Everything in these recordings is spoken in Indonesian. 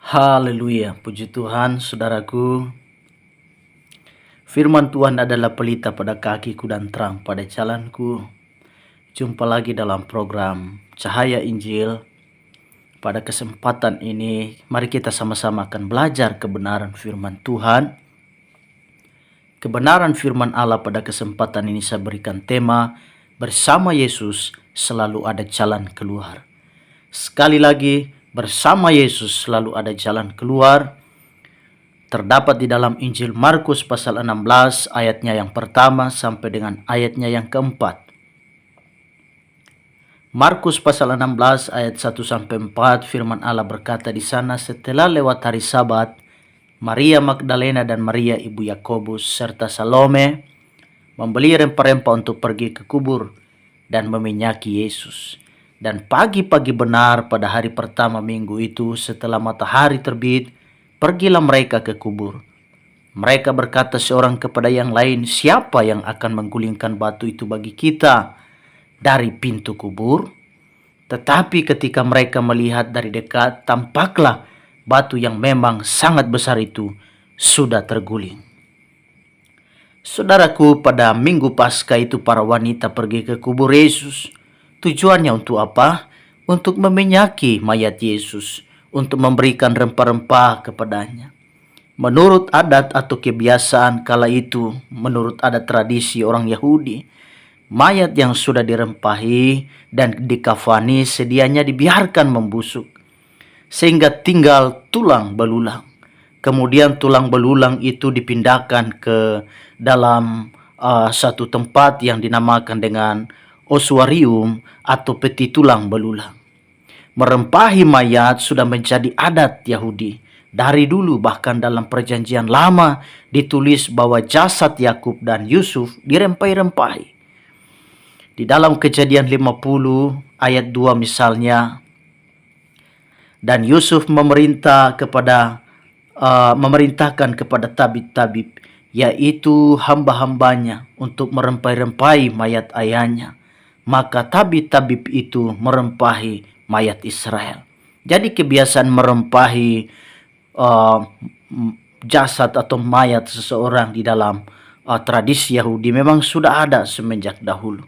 Haleluya, puji Tuhan, saudaraku. Firman Tuhan adalah pelita pada kakiku dan terang pada jalanku. Jumpa lagi dalam program Cahaya Injil. Pada kesempatan ini, mari kita sama-sama akan belajar kebenaran firman Tuhan. Kebenaran firman Allah pada kesempatan ini saya berikan tema, bersama Yesus selalu ada jalan keluar. Sekali lagi, bersama Yesus selalu ada jalan keluar. Terdapat di dalam Injil Markus pasal 16 ayatnya yang pertama sampai dengan ayatnya yang keempat. Markus pasal 16 ayat 1 sampai 4, firman Allah berkata di sana, setelah lewat hari Sabat, Maria Magdalena dan Maria ibu Yakobus serta Salome membeli rempah-rempah untuk pergi ke kubur dan meminyaki Yesus. Dan pagi-pagi benar pada hari pertama minggu itu, setelah matahari terbit, pergilah mereka ke kubur. Mereka berkata seorang kepada yang lain, siapa yang akan menggulingkan batu itu bagi kita dari pintu kubur? Tetapi ketika mereka melihat dari dekat, tampaklah batu yang memang sangat besar itu sudah terguling. Saudaraku, pada minggu Paskah itu para wanita pergi ke kubur Yesus. Tujuannya untuk apa? Untuk meminyaki mayat Yesus, untuk memberikan rempah-rempah kepadanya. Menurut adat atau kebiasaan kala itu, menurut adat tradisi orang Yahudi, mayat yang sudah dirempahi dan dikafani sedianya dibiarkan membusuk, sehingga tinggal tulang belulang. Kemudian tulang belulang itu dipindahkan ke dalam satu tempat yang dinamakan dengan osuarium atau peti tulang belulang. Merempahi mayat sudah menjadi adat Yahudi. Dari dulu bahkan dalam perjanjian lama ditulis bahwa jasad Yakub dan Yusuf dirempai-rempahi. Di dalam Kejadian 50 ayat 2 misalnya, dan Yusuf memerintahkan kepada tabib-tabib, yaitu hamba-hambanya, untuk merempai-rempai mayat ayahnya. Maka tabib-tabib itu merempahi mayat Israel. Jadi kebiasaan merempahi jasad atau mayat seseorang di dalam tradisi Yahudi memang sudah ada semenjak dahulu.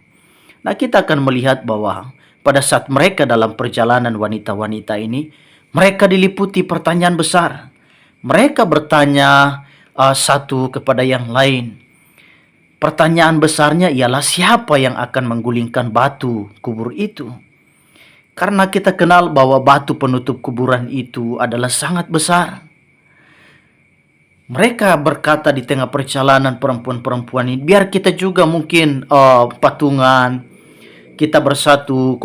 Nah, kita akan melihat bahwa pada saat mereka dalam perjalanan wanita-wanita ini, mereka diliputi pertanyaan besar. Mereka bertanya satu kepada yang lain. Pertanyaan besarnya ialah siapa yang akan menggulingkan batu kubur itu? Karena kita kenal bahwa batu penutup kuburan itu adalah sangat besar. Mereka berkata di tengah perjalanan perempuan-perempuan ini, biar kita juga mungkin patungan, kita bersatu,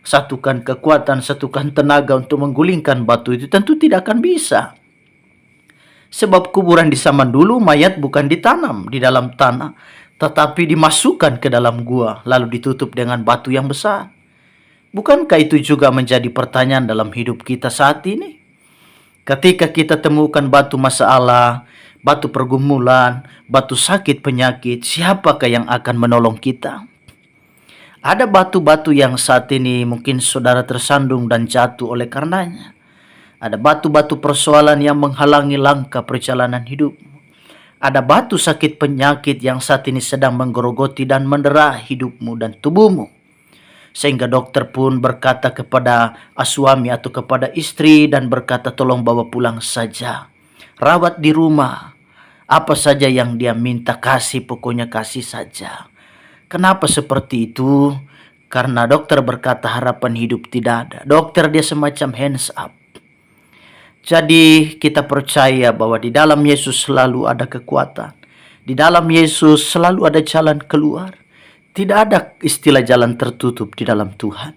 satukan kekuatan, satukan tenaga untuk menggulingkan batu itu. Tentu tidak akan bisa. Sebab kuburan di zaman dulu mayat bukan ditanam di dalam tanah, tetapi dimasukkan ke dalam gua, lalu ditutup dengan batu yang besar. Bukankah itu juga menjadi pertanyaan dalam hidup kita saat ini? Ketika kita temukan batu masalah, batu pergumulan, batu sakit penyakit, siapakah yang akan menolong kita? Ada batu-batu yang saat ini mungkin saudara tersandung dan jatuh oleh karenanya. Ada batu-batu persoalan yang menghalangi langkah perjalanan hidupmu. Ada batu sakit penyakit yang saat ini sedang menggerogoti dan mendera hidupmu dan tubuhmu. Sehingga dokter pun berkata kepada suami atau kepada istri dan berkata, tolong bawa pulang saja. Rawat di rumah. Apa saja yang dia minta kasih, pokoknya kasih saja. Kenapa seperti itu? Karena dokter berkata harapan hidup tidak ada. Dokter dia semacam hands up. Jadi kita percaya bahwa di dalam Yesus selalu ada kekuatan. Di dalam Yesus selalu ada jalan keluar. Tidak ada istilah jalan tertutup di dalam Tuhan.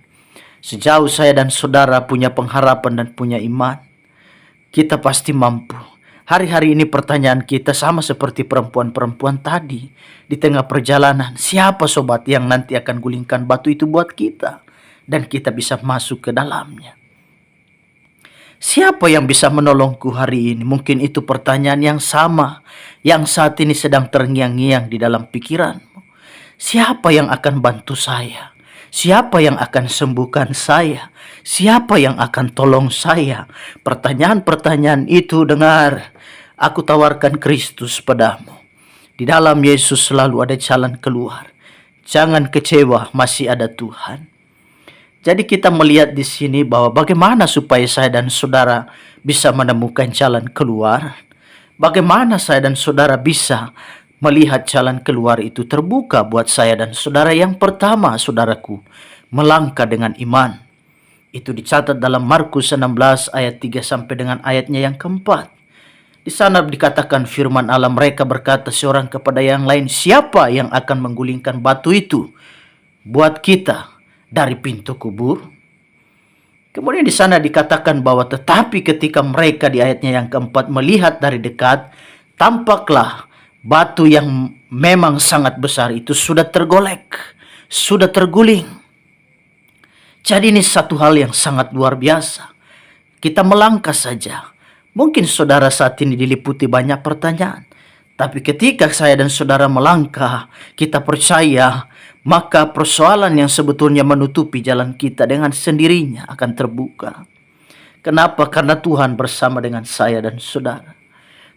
Sejauh saya dan saudara punya pengharapan dan punya iman, kita pasti mampu. Hari-hari ini pertanyaan kita sama seperti perempuan-perempuan tadi. Di tengah perjalanan, siapa sobat yang nanti akan gulingkan batu itu buat kita? Dan kita bisa masuk ke dalamnya. Siapa yang bisa menolongku hari ini? Mungkin itu pertanyaan yang sama yang saat ini sedang terngiang-ngiang di dalam pikiranmu. Siapa yang akan bantu saya? Siapa yang akan sembuhkan saya? Siapa yang akan tolong saya? Pertanyaan-pertanyaan itu dengar, aku tawarkan Kristus padamu. Di dalam Yesus selalu ada jalan keluar. Jangan kecewa, masih ada Tuhan. Jadi kita melihat di sini bahwa bagaimana supaya saya dan saudara bisa menemukan jalan keluar. Bagaimana saya dan saudara bisa melihat jalan keluar itu terbuka buat saya dan saudara. Yang pertama, saudaraku, melangkah dengan iman. Itu dicatat dalam Markus 16 ayat 3 sampai dengan ayatnya yang keempat. Di sana dikatakan firman Allah, mereka berkata seorang kepada yang lain, siapa yang akan menggulingkan batu itu buat kita dari pintu kubur? Kemudian di sana dikatakan bahwa tetapi ketika mereka di ayatnya yang keempat melihat dari dekat, tampaklah batu yang memang sangat besar itu sudah tergolek, sudah terguling. Jadi ini satu hal yang sangat luar biasa. Kita melangkah saja. Mungkin saudara saat ini diliputi banyak pertanyaan. Tapi ketika saya dan saudara melangkah, kita percaya, maka persoalan yang sebetulnya menutupi jalan kita dengan sendirinya akan terbuka. Kenapa? Karena Tuhan bersama dengan saya dan saudara.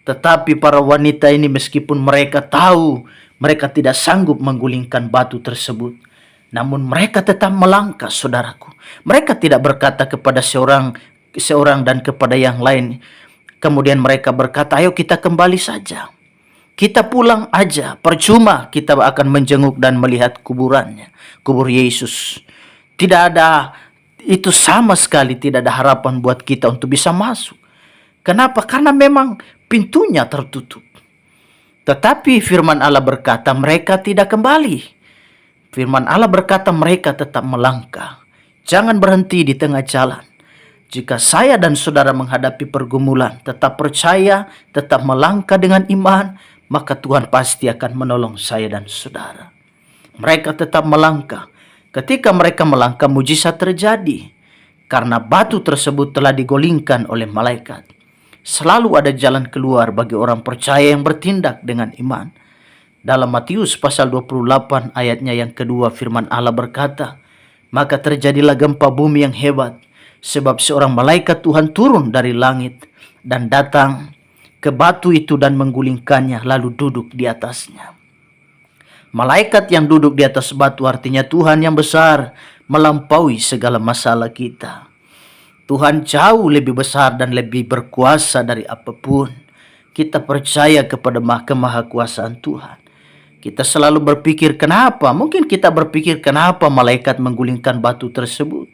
Tetapi para wanita ini meskipun mereka tahu mereka tidak sanggup menggulingkan batu tersebut, namun mereka tetap melangkah, saudaraku. Mereka tidak berkata kepada seorang dan kepada yang lain. Kemudian mereka berkata, ayo kita kembali saja. Kita pulang aja, percuma kita akan menjenguk dan melihat kuburannya, kubur Yesus. Tidak ada, itu sama sekali tidak ada harapan buat kita untuk bisa masuk. Kenapa? Karena memang pintunya tertutup. Tetapi firman Allah berkata mereka tidak kembali. Firman Allah berkata mereka tetap melangkah. Jangan berhenti di tengah jalan. Jika saya dan saudara menghadapi pergumulan, tetap percaya, tetap melangkah dengan iman, maka Tuhan pasti akan menolong saya dan saudara. Mereka tetap melangkah. Ketika mereka melangkah, mujizat terjadi. Karena batu tersebut telah digolingkan oleh malaikat. Selalu ada jalan keluar bagi orang percaya yang bertindak dengan iman. Dalam Matius pasal 28 ayatnya yang kedua, firman Allah berkata, maka terjadilah gempa bumi yang hebat, sebab seorang malaikat Tuhan turun dari langit dan datang ke batu itu dan menggulingkannya, lalu duduk di atasnya. Malaikat yang duduk di atas batu artinya Tuhan yang besar, melampaui segala masalah kita. Tuhan jauh lebih besar dan lebih berkuasa dari apapun. Kita percaya kepada kemahakuasaan Tuhan. Kita selalu berpikir kenapa? Mungkin kita berpikir kenapa malaikat menggulingkan batu tersebut.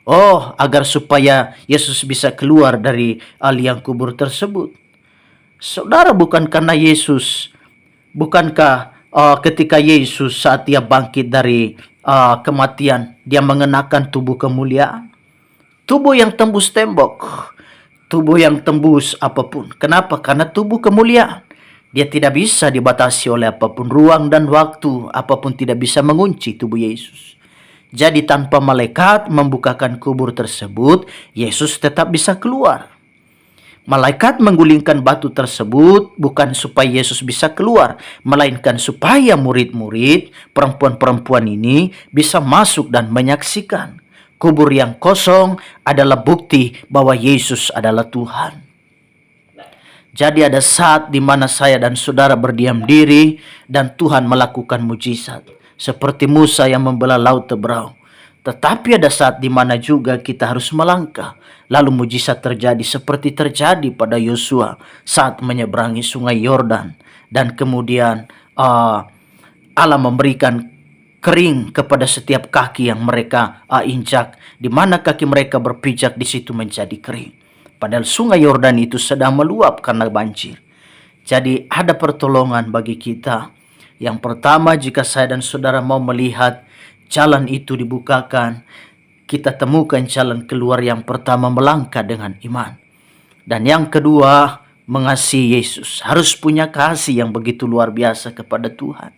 Oh, agar supaya Yesus bisa keluar dari liang kubur tersebut. Saudara, bukan karena Yesus, bukankah ketika Yesus saat dia bangkit dari kematian, dia mengenakan tubuh kemuliaan? Tubuh yang tembus tembok, tubuh yang tembus apapun. Kenapa? Karena tubuh kemuliaan. Dia tidak bisa dibatasi oleh apapun, ruang dan waktu, apapun tidak bisa mengunci tubuh Yesus. Jadi tanpa malaikat membukakan kubur tersebut, Yesus tetap bisa keluar. Malaikat menggulingkan batu tersebut bukan supaya Yesus bisa keluar, melainkan supaya murid-murid, perempuan-perempuan ini bisa masuk dan menyaksikan. Kubur yang kosong adalah bukti bahwa Yesus adalah Tuhan. Jadi ada saat di mana saya dan saudara berdiam diri dan Tuhan melakukan mujizat. Seperti Musa yang membelah laut Teberau. Tetapi ada saat di mana juga kita harus melangkah. Lalu mujizat terjadi seperti terjadi pada Yosua saat menyeberangi sungai Yordan. Dan kemudian Allah memberikan kering kepada setiap kaki yang mereka injak. Di mana kaki mereka berpijak, di situ menjadi kering. Padahal sungai Yordan itu sedang meluap karena banjir. Jadi ada pertolongan bagi kita. Yang pertama, jika saya dan saudara mau melihat jalan itu dibukakan, kita temukan jalan keluar yang pertama, melangkah dengan iman. Dan yang kedua, mengasihi Yesus. Harus punya kasih yang begitu luar biasa kepada Tuhan.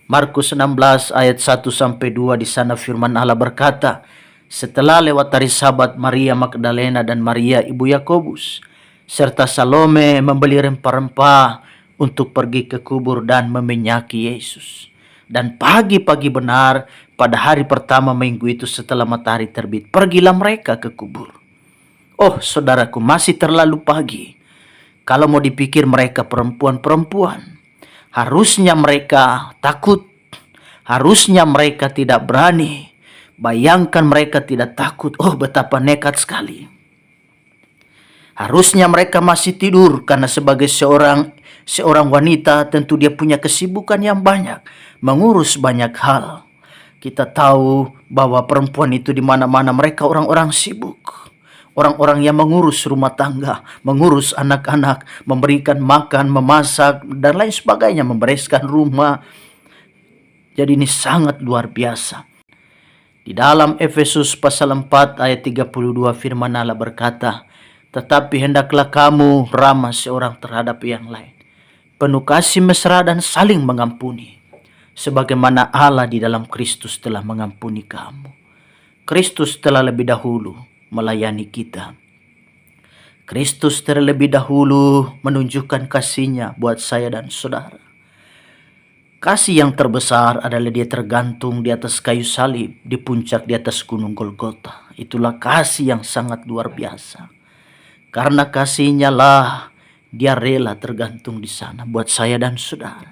Markus 16 ayat 1-2 di sana firman Allah berkata, setelah lewat hari Sabat, Maria Magdalena dan Maria ibu Yakobus serta Salome membeli rempah-rempah untuk pergi ke kubur dan meminyaki Yesus. Dan pagi-pagi benar pada hari pertama minggu itu setelah matahari terbit, pergilah mereka ke kubur. Oh saudaraku, masih terlalu pagi. Kalau mau dipikir mereka perempuan-perempuan, harusnya mereka takut, harusnya mereka tidak berani. Bayangkan mereka tidak takut, oh betapa nekat sekali. Harusnya mereka masih tidur karena sebagai seorang wanita tentu dia punya kesibukan yang banyak, mengurus banyak hal. Kita tahu bahwa perempuan itu di mana-mana mereka orang-orang sibuk. Orang-orang yang mengurus rumah tangga, mengurus anak-anak, memberikan makan, memasak, dan lain sebagainya, membereskan rumah. Jadi ini sangat luar biasa. Di dalam Efesus pasal 4 ayat 32 firman Allah berkata, tetapi hendaklah kamu ramah seorang terhadap yang lain, penuh kasih mesra dan saling mengampuni, sebagaimana Allah di dalam Kristus telah mengampuni kamu. Kristus telah lebih dahulu melayani kita. Kristus terlebih dahulu menunjukkan kasih-Nya buat saya dan saudara. Kasih yang terbesar adalah dia tergantung di atas kayu salib, di puncak di atas gunung Golgota. Itulah kasih yang sangat luar biasa. Karena kasih-Nya lah dia rela tergantung di sana buat saya dan saudara.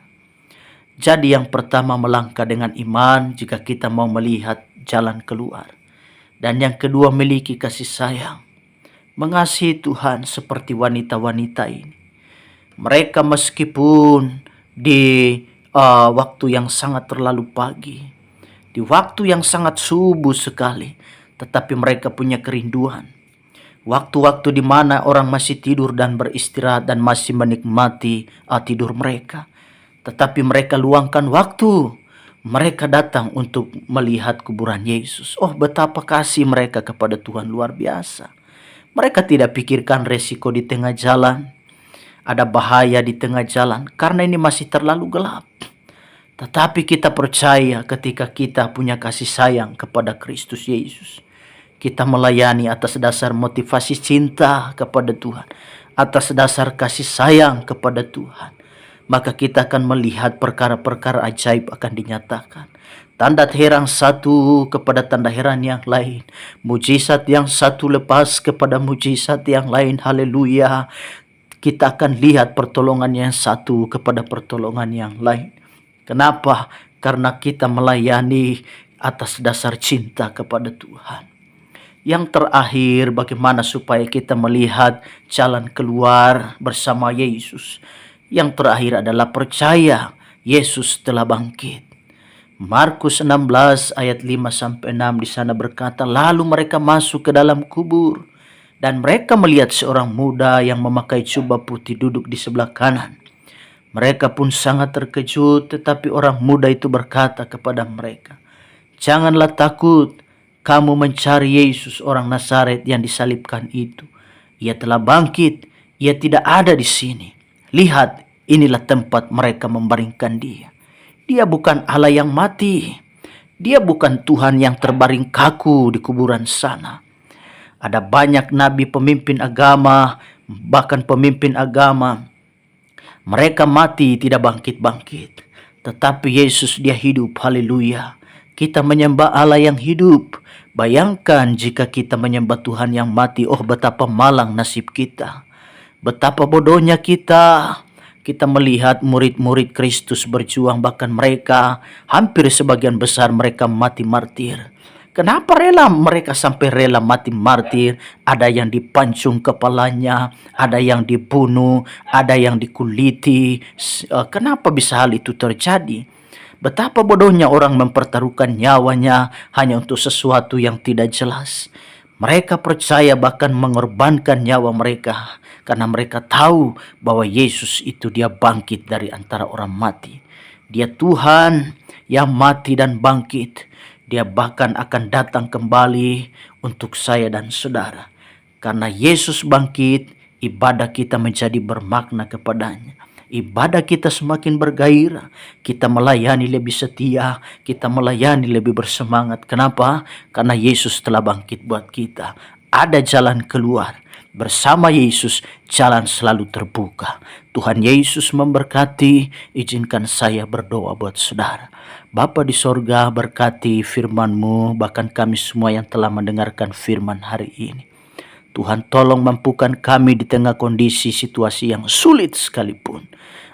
Jadi yang pertama melangkah dengan iman jika kita mau melihat jalan keluar. Dan yang kedua miliki kasih sayang. Mengasihi Tuhan seperti wanita-wanita ini. Mereka meskipun di waktu yang sangat terlalu pagi, di waktu yang sangat subuh sekali, tetapi mereka punya kerinduan. Waktu-waktu di mana orang masih tidur dan beristirahat dan masih menikmati tidur mereka. Tetapi mereka luangkan waktu. Mereka datang untuk melihat kuburan Yesus. Oh betapa kasih mereka kepada Tuhan luar biasa. Mereka tidak pikirkan resiko di tengah jalan. Ada bahaya di tengah jalan karena ini masih terlalu gelap. Tetapi kita percaya ketika kita punya kasih sayang kepada Kristus Yesus. Kita melayani atas dasar motivasi cinta kepada Tuhan. Atas dasar kasih sayang kepada Tuhan. Maka kita akan melihat perkara-perkara ajaib akan dinyatakan. Tanda heran satu kepada tanda heran yang lain. Mujizat yang satu lepas kepada mujizat yang lain. Haleluya. Kita akan lihat pertolongan yang satu kepada pertolongan yang lain. Kenapa? Karena kita melayani atas dasar cinta kepada Tuhan. Yang terakhir, bagaimana supaya kita melihat jalan keluar bersama Yesus. Yang terakhir adalah percaya Yesus telah bangkit. Markus 16 ayat 5-6 di sana berkata, lalu mereka masuk ke dalam kubur dan mereka melihat seorang muda yang memakai jubah putih duduk di sebelah kanan. Mereka pun sangat terkejut, tetapi orang muda itu berkata kepada mereka, janganlah takut, kamu mencari Yesus orang Nazaret yang disalibkan itu. Ia telah bangkit, ia tidak ada di sini. Lihat, inilah tempat mereka membaringkan dia. Dia bukan Allah yang mati. Dia bukan Tuhan yang terbaring kaku di kuburan sana. Ada banyak nabi pemimpin agama, bahkan pemimpin agama. Mereka mati tidak bangkit-bangkit. Tetapi Yesus dia hidup, haleluya. Kita menyembah Allah yang hidup. Bayangkan jika kita menyembah Tuhan yang mati, oh betapa malang nasib kita. Betapa bodohnya kita. Kita melihat murid-murid Kristus berjuang, bahkan mereka hampir sebagian besar mereka mati martir. Kenapa mereka sampai rela mati martir? Ada yang dipancung kepalanya, ada yang dibunuh, ada yang dikuliti. Kenapa bisa hal itu terjadi? Betapa bodohnya orang mempertaruhkan nyawanya hanya untuk sesuatu yang tidak jelas. Mereka percaya bahkan mengorbankan nyawa mereka karena mereka tahu bahwa Yesus itu dia bangkit dari antara orang mati. Dia Tuhan yang mati dan bangkit. Dia bahkan akan datang kembali untuk saya dan saudara. Karena Yesus bangkit, ibadah kita menjadi bermakna kepadanya. Ibadah kita semakin bergairah. Kita melayani lebih setia. Kita melayani lebih bersemangat. Kenapa? Karena Yesus telah bangkit buat kita. Ada jalan keluar. Bersama Yesus jalan selalu terbuka. Tuhan Yesus memberkati. Izinkan saya berdoa buat saudara. Bapa di sorga, berkati firman-Mu, bahkan kami semua yang telah mendengarkan firman hari ini. Tuhan, tolong mampukan kami di tengah kondisi situasi yang sulit sekalipun.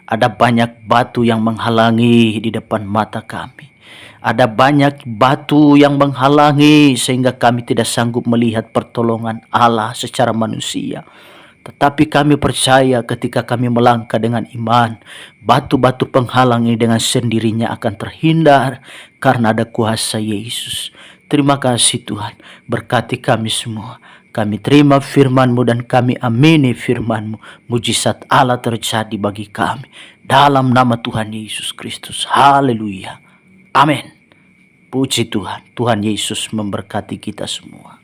Ada banyak batu yang menghalangi di depan mata kami. Ada banyak batu yang menghalangi sehingga kami tidak sanggup melihat pertolongan Allah secara manusia. Tetapi kami percaya ketika kami melangkah dengan iman, batu-batu penghalang ini dengan sendirinya akan terhindar karena ada kuasa Yesus. Terima kasih Tuhan, berkati kami semua. Kami terima firman-Mu dan kami amini firman-Mu. Mujizat Allah terjadi bagi kami. Dalam nama Tuhan Yesus Kristus. Haleluya. Amin. Puji Tuhan. Tuhan Yesus memberkati kita semua.